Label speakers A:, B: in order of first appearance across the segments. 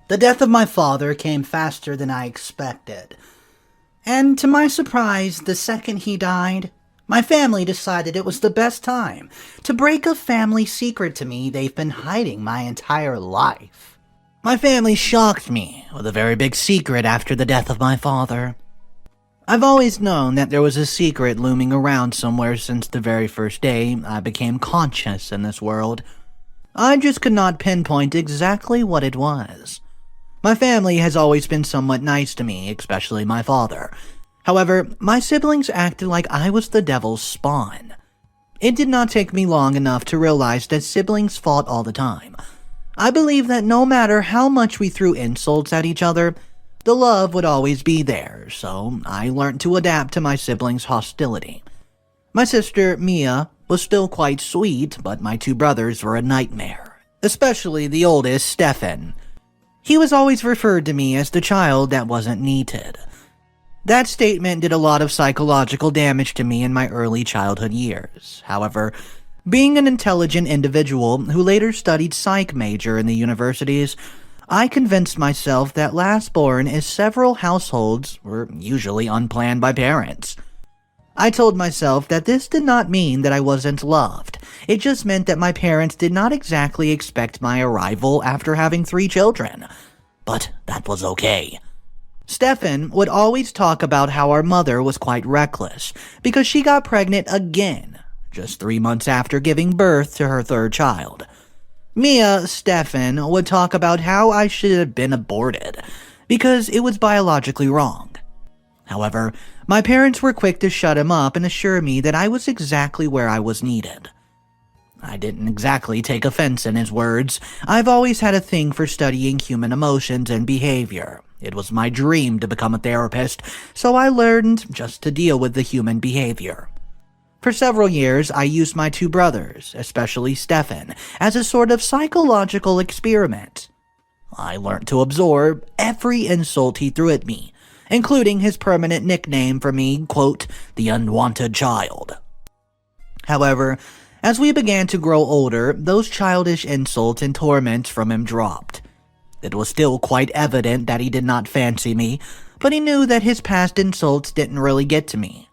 A: The death of my father came faster than I expected. And to my surprise, the second he died, my family decided it was the best time to break a family secret to me they've been hiding my entire life. My family shocked me with a very big secret after the death of my father. I've always known that there was a secret looming around somewhere since the very first day I became conscious in this world. I just could not pinpoint exactly what it was. My family has always been somewhat nice to me, especially my father. However, my siblings acted like I was the devil's spawn. It did not take me long enough to realize that siblings fought all the time. I believe that no matter how much we threw insults at each other, the love would always be there, so I learned to adapt to my siblings' hostility. My sister, Mia, was still quite sweet, but my two brothers were a nightmare, especially the oldest, Stefan. He was always referred to me as the child that wasn't needed. That statement did a lot of psychological damage to me in my early childhood years. However, being an intelligent individual who later studied psych major in the universities, I convinced myself that last-born in several households were usually unplanned by parents. I told myself that this did not mean that I wasn't loved. It just meant that my parents did not exactly expect my arrival after having 3 children. But that was okay. Stefan would always talk about how our mother was quite reckless because she got pregnant again, just 3 months after giving birth to her 3rd child. Mia, Stefan, would talk about how I should have been aborted because it was biologically wrong. However, my parents were quick to shut him up and assure me that I was exactly where I was needed. I didn't exactly take offense in his words. I've always had a thing for studying human emotions and behavior. It was my dream to become a therapist, so I learned just to deal with the human behavior. For several years, I used my 2 brothers, especially Stefan, as a sort of psychological experiment. I learned to absorb every insult he threw at me, including his permanent nickname for me, quote, the unwanted child. However, as we began to grow older, those childish insults and torments from him dropped. It was still quite evident that he did not fancy me, but he knew that his past insults didn't really get to me.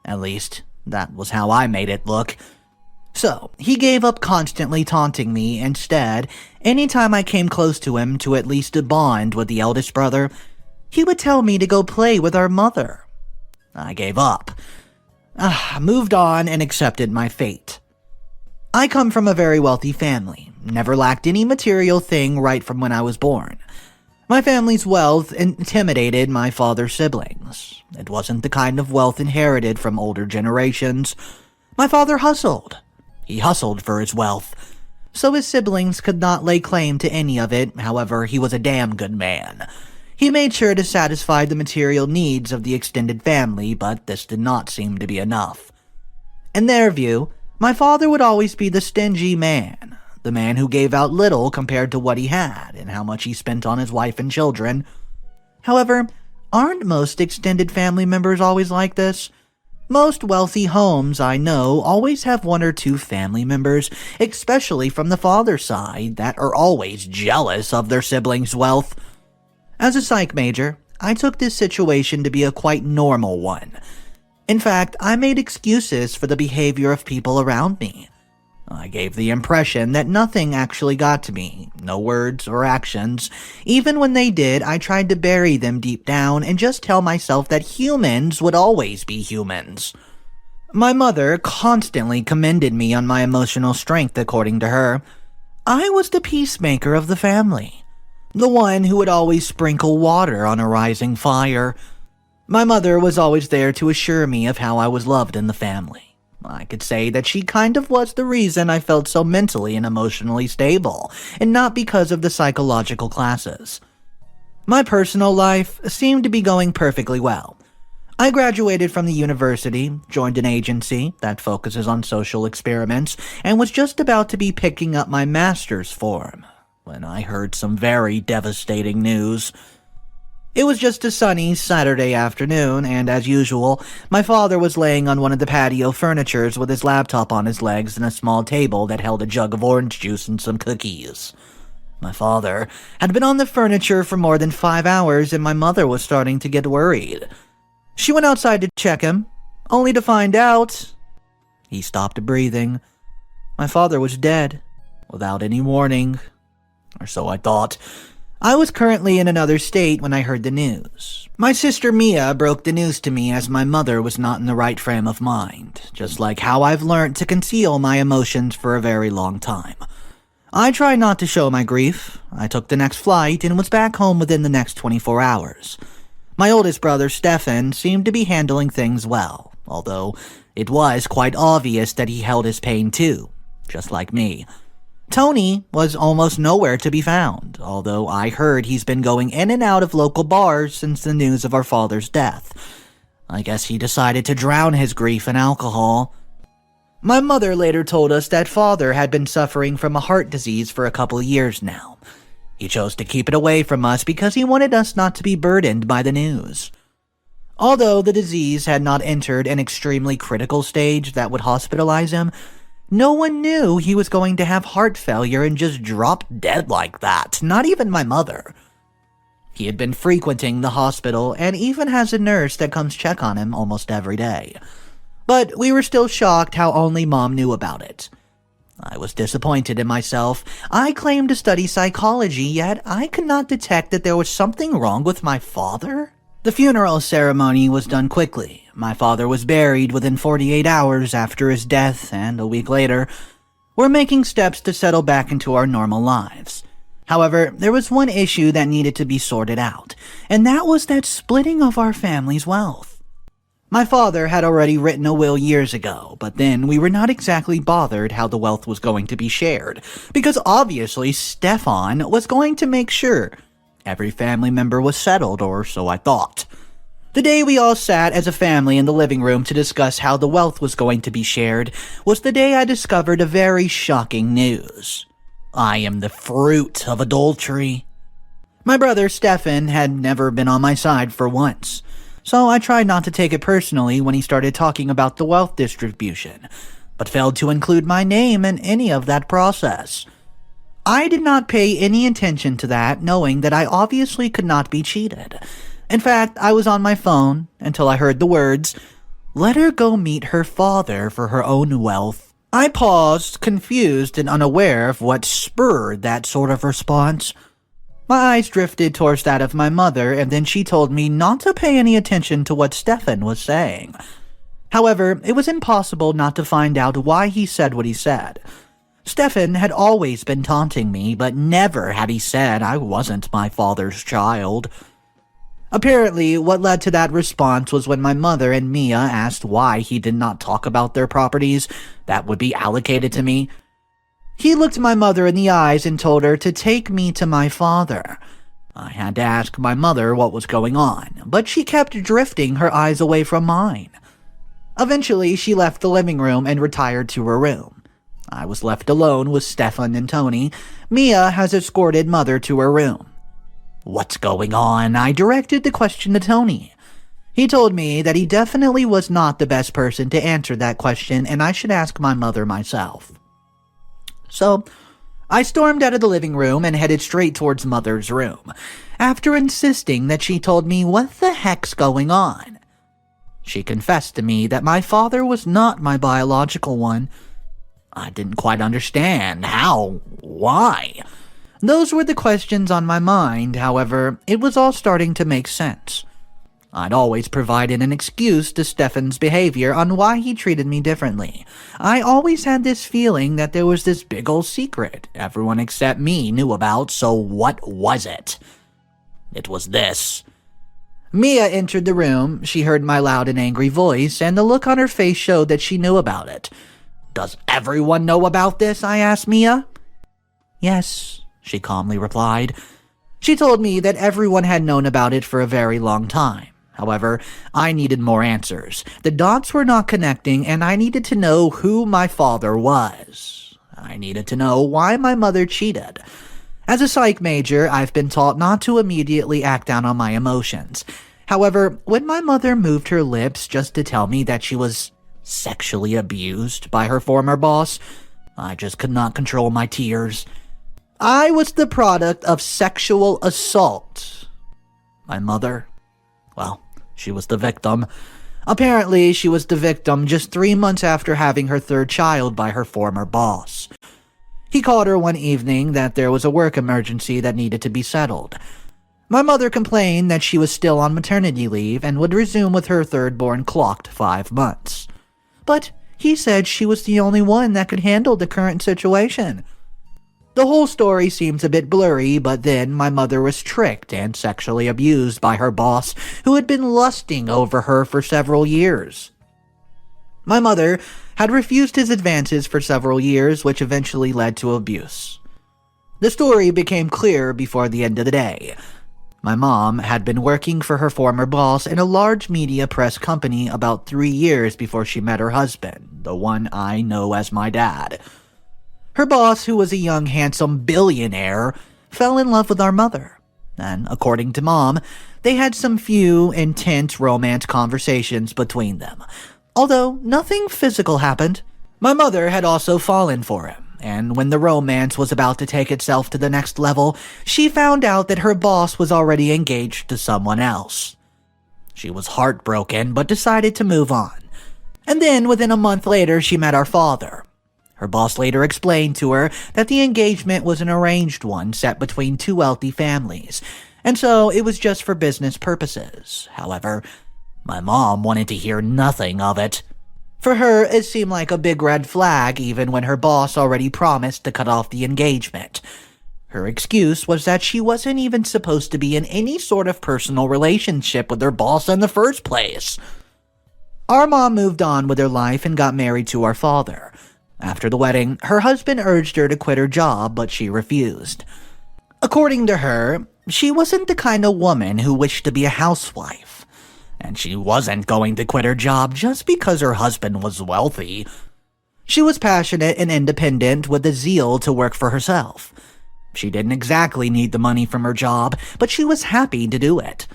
A: At least, that was how I made it look. So, he gave up constantly taunting me. Instead, anytime I came close to him to at least bond with the eldest brother, he would tell me to go play with our mother. I gave up. Moved on and accepted my fate. I come from a very wealthy family, never lacked any material thing right from when I was born. My family's wealth intimidated my father's siblings. It wasn't the kind of wealth inherited from older generations. My father hustled. He hustled for his wealth. So his siblings could not lay claim to any of it. However, he was a damn good man. He made sure to satisfy the material needs of the extended family, but this did not seem to be enough. In their view, my father would always be the stingy man, the man who gave out little compared to what he had and how much he spent on his wife and children. However, aren't most extended family members always like this? Most wealthy homes I know always have 1 or 2 family members, especially from the father's side, that are always jealous of their siblings' wealth. As a psych major, I took this situation to be a quite normal one. In fact, I made excuses for the behavior of people around me. I gave the impression that nothing actually got to me, no words or actions. Even when they did, I tried to bury them deep down and just tell myself that humans would always be humans. My mother constantly commended me on my emotional strength, according to her. I was the peacemaker of the family, the one who would always sprinkle water on a rising fire. My mother was always there to assure me of how I was loved in the family. I could say that she kind of was the reason I felt so mentally and emotionally stable, and not because of the psychological classes. My personal life seemed to be going perfectly well. I graduated from the university, joined an agency that focuses on social experiments, and was just about to be picking up my master's form when I heard some very devastating news. It was just a sunny Saturday afternoon, and as usual, my father was laying on one of the patio furnitures with his laptop on his legs and a small table that held a jug of orange juice and some cookies. My father had been on the furniture for more than 5 hours and my mother was starting to get worried. She went outside to check him, only to find out he stopped breathing. My father was dead, without any warning, or so I thought. I was currently in another state when I heard the news. My sister Mia broke the news to me as my mother was not in the right frame of mind, just like how I've learned to conceal my emotions for a very long time. I tried not to show my grief. I took the next flight and was back home within the next 24 hours. My oldest brother, Stefan, seemed to be handling things well, although it was quite obvious that he held his pain too, just like me. Tony was almost nowhere to be found, although I heard he's been going in and out of local bars since the news of our father's death. I guess he decided to drown his grief in alcohol. My mother later told us that father had been suffering from a heart disease for a couple years now. He chose to keep it away from us because he wanted us not to be burdened by the news. Although the disease had not entered an extremely critical stage that would hospitalize him, no one knew he was going to have heart failure and just drop dead like that, not even my mother. He had been frequenting the hospital and even has a nurse that comes check on him almost every day. But we were still shocked how only Mom knew about it. I was disappointed in myself. I claimed to study psychology, yet I could not detect that there was something wrong with my father. The funeral ceremony was done quickly. My father was buried within 48 hours after his death, and a week later, we're making steps to settle back into our normal lives. However, there was one issue that needed to be sorted out, and that was that splitting of our family's wealth. My father had already written a will years ago, but then we were not exactly bothered how the wealth was going to be shared, because obviously Stefan was going to make sure every family member was settled, or so I thought. The day we all sat as a family in the living room to discuss how the wealth was going to be shared was the day I discovered a very shocking news. I am the fruit of adultery. My brother Stefan had never been on my side for once, so I tried not to take it personally when he started talking about the wealth distribution, but failed to include my name in any of that process. I did not pay any attention to that, knowing that I obviously could not be cheated. In fact, I was on my phone until I heard the words, "Let her go meet her father for her own wealth." I paused, confused and unaware of what spurred that sort of response. My eyes drifted towards that of my mother, and then she told me not to pay any attention to what Stefan was saying. However, it was impossible not to find out why he said what he said. Stefan had always been taunting me, but never had he said I wasn't my father's child. Apparently, what led to that response was when my mother and Mia asked why he did not talk about their properties that would be allocated to me. He looked my mother in the eyes and told her to take me to my father. I had to ask my mother what was going on, but she kept drifting her eyes away from mine. Eventually, she left the living room and retired to her room. I was left alone with Stefan and Tony. Mia has escorted mother to her room. "What's going on?" I directed the question to Tony. He told me that he definitely was not the best person to answer that question and I should ask my mother myself. So, I stormed out of the living room and headed straight towards Mother's room, after insisting that she told me what the heck's going on. She confessed to me that my father was not my biological one. I didn't quite understand. How? Why? Those were the questions on my mind, however, it was all starting to make sense. I'd always provided an excuse to Stefan's behavior on why he treated me differently. I always had this feeling that there was this big old secret everyone except me knew about, so what was it? It was this. Mia entered the room. She heard my loud and angry voice, and the look on her face showed that she knew about it. "Does everyone know about this?" I asked Mia. "Yes," she calmly replied. She told me that everyone had known about it for a very long time. However, I needed more answers. The dots were not connecting, and I needed to know who my father was. I needed to know why my mother cheated. As a psych major, I've been taught not to immediately act out on my emotions. However, when my mother moved her lips just to tell me that she was sexually abused by her former boss, I just could not control my tears. I was the product of sexual assault. My mother, well, she was the victim. Apparently, she was the victim just 3 months after having her third child by her former boss. He called her one evening that there was a work emergency that needed to be settled. My mother complained that she was still on maternity leave and would resume with her third-born clocked 5 months. But he said she was the only one that could handle the current situation. The whole story seems a bit blurry, but then my mother was tricked and sexually abused by her boss, who had been lusting over her for several years. My mother had refused his advances for several years, which eventually led to abuse. The story became clear before the end of the day. My mom had been working for her former boss in a large media press company about 3 years before she met her husband, the one I know as my dad. Her boss, who was a young, handsome billionaire, fell in love with our mother. And according to Mom, they had some few intense romance conversations between them. Although nothing physical happened, my mother had also fallen for him. And when the romance was about to take itself to the next level, she found out that her boss was already engaged to someone else. She was heartbroken, but decided to move on. And then, within a month later, she met our father. Her boss later explained to her that the engagement was an arranged one set between two wealthy families, and so it was just for business purposes. However, my mom wanted to hear nothing of it. For her, it seemed like a big red flag even when her boss already promised to cut off the engagement. Her excuse was that she wasn't even supposed to be in any sort of personal relationship with her boss in the first place. Our mom moved on with her life and got married to our father. After the wedding, her husband urged her to quit her job, but she refused. According to her, she wasn't the kind of woman who wished to be a housewife, and she wasn't going to quit her job just because her husband was wealthy. She was passionate and independent with the zeal to work for herself. She didn't exactly need the money from her job, but she was happy to do it.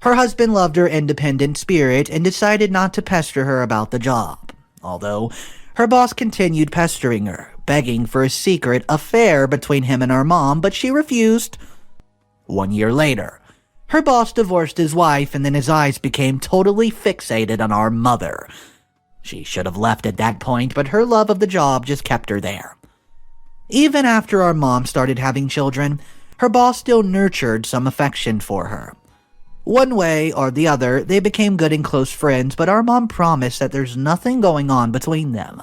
A: Her husband loved her independent spirit and decided not to pester her about the job, although her boss continued pestering her, begging for a secret affair between him and our mom, but she refused. 1 year later, her boss divorced his wife, and then his eyes became totally fixated on our mother. She should have left at that point, but her love of the job just kept her there. Even after our mom started having children, her boss still nurtured some affection for her. One way or the other, they became good and close friends, but our mom promised that there's nothing going on between them.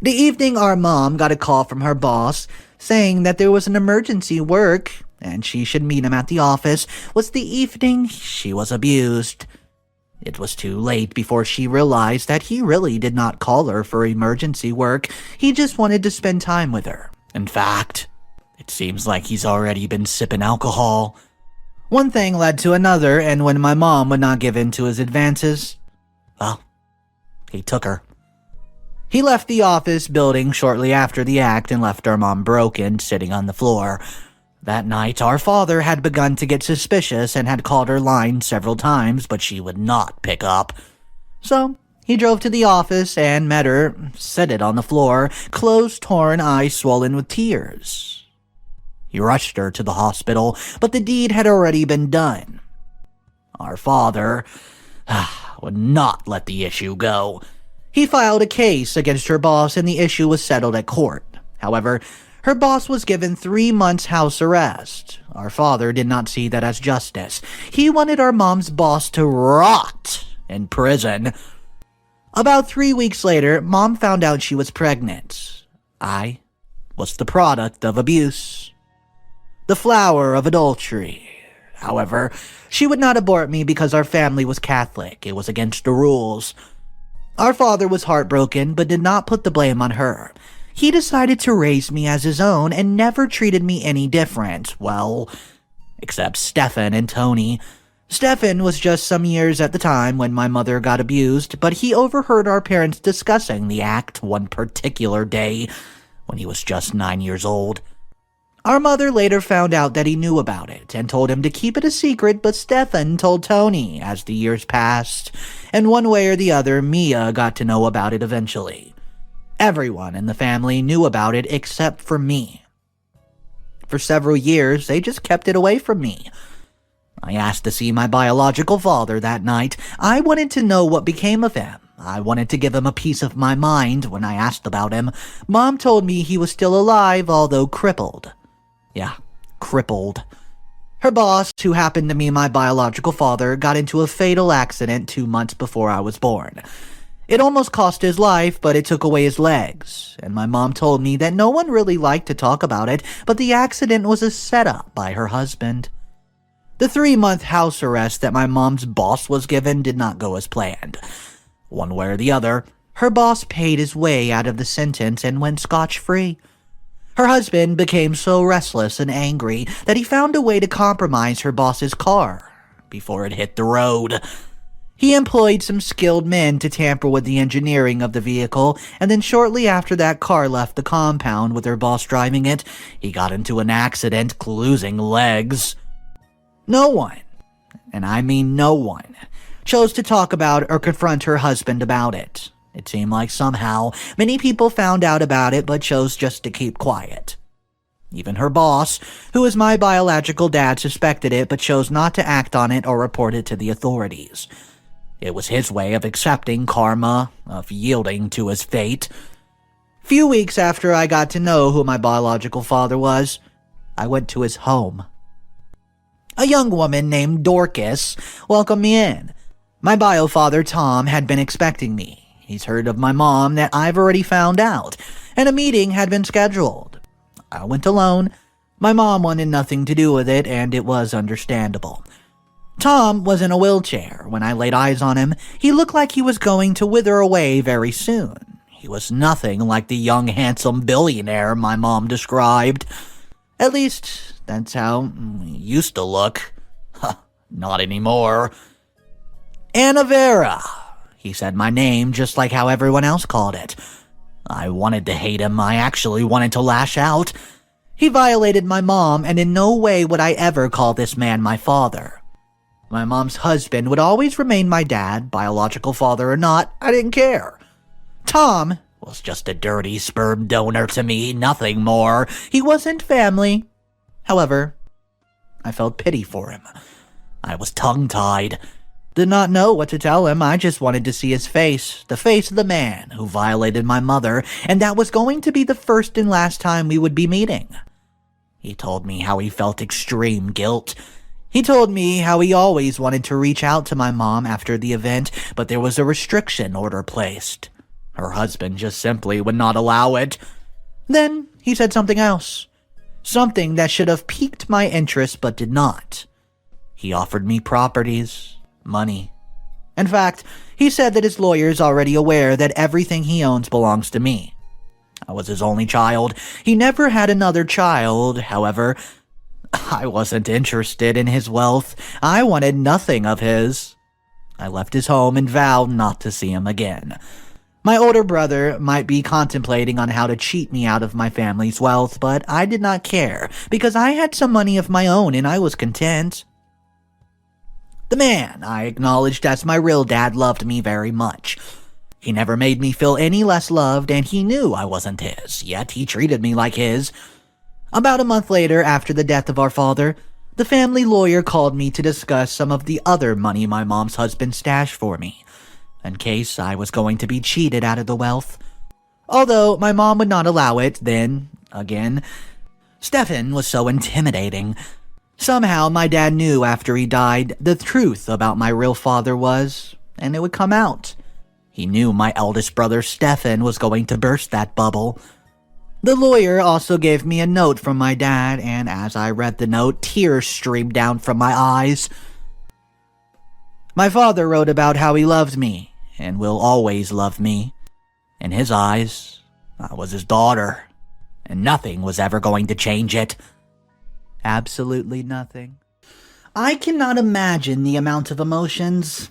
A: The evening our mom got a call from her boss saying that there was an emergency work and she should meet him at the office was the evening she was abused. It was too late before she realized that he really did not call her for emergency work. He just wanted to spend time with her. In fact, it seems like he's already been sipping alcohol. One thing led to another, and when my mom would not give in to his advances, well, he took her. He left the office building shortly after the act and left our mom broken, sitting on the floor. That night, our father had begun to get suspicious and had called her line several times, but she would not pick up. So, he drove to the office and met her, seated on the floor, clothes torn, eyes swollen with tears. He rushed her to the hospital, but the deed had already been done. Our father would not let the issue go. He filed a case against her boss and the issue was settled at court. However, her boss was given 3 months house arrest. Our father did not see that as justice. He wanted our mom's boss to rot in prison. About 3 weeks later, Mom found out she was pregnant. I was the product of abuse, the flower of adultery. However, she would not abort me because our family was Catholic. It was against the rules. Our father was heartbroken, but did not put the blame on her. He decided to raise me as his own and never treated me any different. Well, except Stefan and Tony. Stefan was just some years at the time when my mother got abused, but he overheard our parents discussing the act one particular day when he was just 9 years old. Our mother later found out that he knew about it and told him to keep it a secret, but Stefan told Tony as the years passed, and one way or the other, Mia got to know about it eventually. Everyone in the family knew about it except for me. For several years, they just kept it away from me. I asked to see my biological father that night. I wanted to know what became of him. I wanted to give him a piece of my mind when I asked about him. Mom told me he was still alive, although crippled. Yeah, crippled. Her boss, who happened to be my biological father, got into a fatal accident 2 months before I was born. It almost cost his life, but it took away his legs, and my mom told me that no one really liked to talk about it, but the accident was a setup by her husband. The 3-month house arrest that my mom's boss was given did not go as planned. One way or the other, her boss paid his way out of the sentence and went scotch-free. Her husband became so restless and angry that he found a way to compromise her boss's car before it hit the road. He employed some skilled men to tamper with the engineering of the vehicle, and then shortly after that car left the compound with her boss driving it, he got into an accident, losing legs. No one, and I mean no one, chose to talk about or confront her husband about it. It seemed like somehow many people found out about it but chose just to keep quiet. Even her boss, who is my biological dad, suspected it but chose not to act on it or report it to the authorities. It was his way of accepting karma, of yielding to his fate. Few weeks after I got to know who my biological father was, I went to his home. A young woman named Dorcas welcomed me in. My bio-father, Tom, had been expecting me. He's heard of my mom that I've already found out, and a meeting had been scheduled. I went alone. My mom wanted nothing to do with it, and it was understandable. Tom was in a wheelchair. When I laid eyes on him, he looked like he was going to wither away very soon. He was nothing like the young, handsome billionaire my mom described. At least, that's how he used to look. Not anymore. Anna Vera. He said my name just like how everyone else called it. I wanted to hate him. I actually wanted to lash out. He violated my mom, and in no way would I ever call this man my father. My mom's husband would always remain my dad, biological father or not, I didn't care. Tom was just a dirty sperm donor to me, nothing more. He wasn't family. However, I felt pity for him. I was tongue-tied. Did not know what to tell him. I just wanted to see his face, the face of the man who violated my mother, and that was going to be the first and last time we would be meeting. He told me how he felt extreme guilt. He told me how he always wanted to reach out to my mom after the event, but there was a restriction order placed. Her husband just simply would not allow it. Then he said something else. Something that should have piqued my interest but did not. He offered me properties, money. In fact, he said that his lawyer is already aware that everything he owns belongs to me. I was his only child. He never had another child, however. I wasn't interested in his wealth. I wanted nothing of his. I left his home and vowed not to see him again. My older brother might be contemplating on how to cheat me out of my family's wealth, but I did not care, because I had some money of my own and I was content. The man I acknowledged as my real dad loved me very much. He never made me feel any less loved, and he knew I wasn't his, yet he treated me like his. About a month later, after the death of our father, the family lawyer called me to discuss some of the other money my mom's husband stashed for me, in case I was going to be cheated out of the wealth. Although my mom would not allow it, then, again, Stefan was so intimidating. Somehow my dad knew after he died the truth about my real father was, and it would come out. He knew my eldest brother Stefan was going to burst that bubble. The lawyer also gave me a note from my dad, and as I read the note, tears streamed down from my eyes. My father wrote about how he loved me, and will always love me. In his eyes, I was his daughter, and nothing was ever going to change it. Absolutely nothing. I cannot imagine the amount of emotions